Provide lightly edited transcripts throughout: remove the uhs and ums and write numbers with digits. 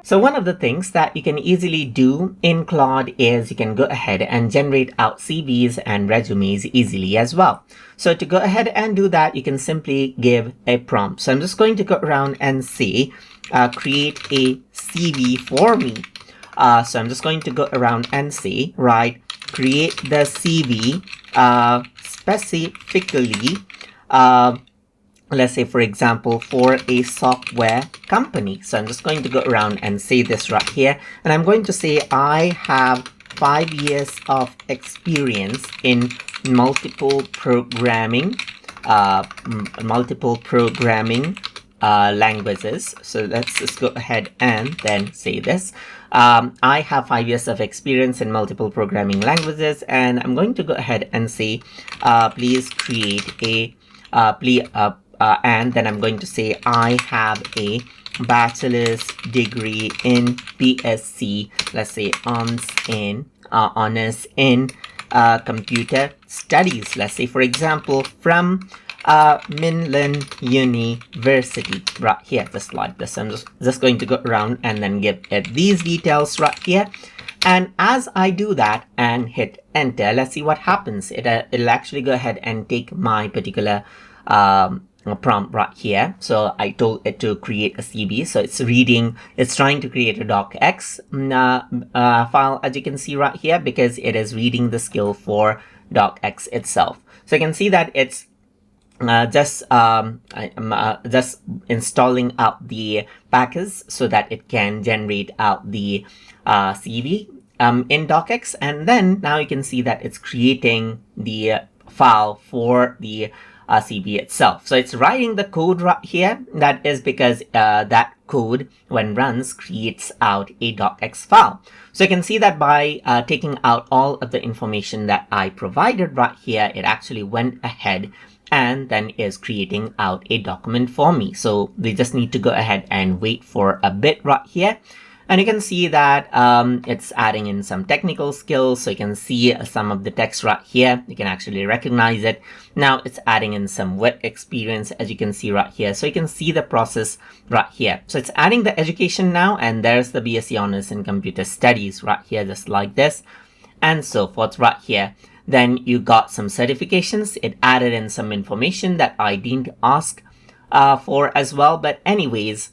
So one of the things that you can easily do in Claude is you can go ahead and generate out CVs and resumes easily as well. So to go ahead and do that, you can simply give a prompt. So I'm just going to go around and say, create a CV for me. So I'm just going to go around and say, right, create the CV specifically, let's say, for example, for a software company. So I'm just going to go around and say this right here. And I'm going to say, I have 5 years of experience in multiple programming languages. So let's just go ahead and then say this. I have 5 years of experience in multiple programming languages, and I'm going to go ahead and say, please create a and then I'm going to say, I have a bachelor's degree in BSc, let's say honors in computer studies, let's say, for example, from Minland University, right here, just like this. I'm just going to go around and then give it these details right here. And as I do that and hit enter, let's see what happens. It'll actually go ahead and take my particular prompt right here. So I told it to create a CV. So it's trying to create a docx file, as you can see right here, because it is reading the skill for docx itself. So you can see that it's just installing out the package so that it can generate out the CV in docx, and then now you can see that it's creating the file for the CV itself. So it's writing the code right here. That is because that code, when runs, creates out a docx file. So you can see that by taking out all of the information that I provided right here, it actually went ahead and then is creating out a document for me. So we just need to go ahead and wait for a bit right here. And you can see that it's adding in some technical skills. So you can see some of the text right here. You can actually recognize it. Now it's adding in some work experience, as you can see right here. So you can see the process right here. So it's adding the education now, and there's the BSc Honors in Computer Studies right here, just like this, and so forth right here. Then you got some certifications. It added in some information that I didn't ask for as well. But anyways,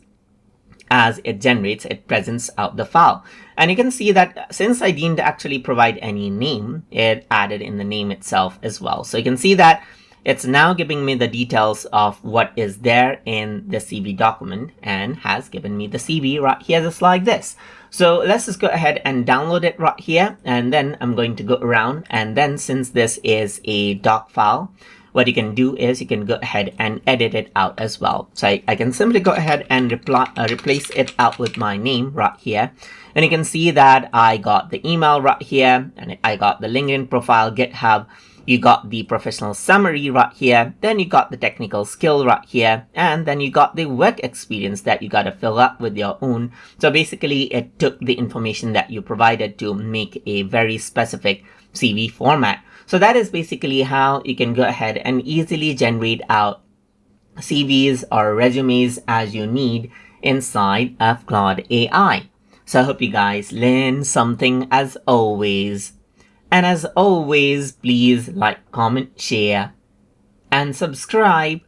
as it generates, it presents out the file. And you can see that since I didn't actually provide any name, it added in the name itself as well. So you can see that it's now giving me the details of what is there in the CV document and has given me the CV right here, just like this. So let's just go ahead and download it right here. And then I'm going to go around, and then since this is a doc file, what you can do is you can go ahead and edit it out as well. So I can simply go ahead and replace it out with my name right here. And you can see that I got the email right here, and I got the LinkedIn profile, GitHub. You got the professional summary right here. Then you got the technical skill right here. And then you got the work experience that you got to fill up with your own. So basically, it took the information that you provided to make a very specific CV format. So that is basically how you can go ahead and easily generate out CVs or resumes as you need inside of Claude.ai. So I hope you guys learn something as always. And as always, please like, comment, share, and subscribe.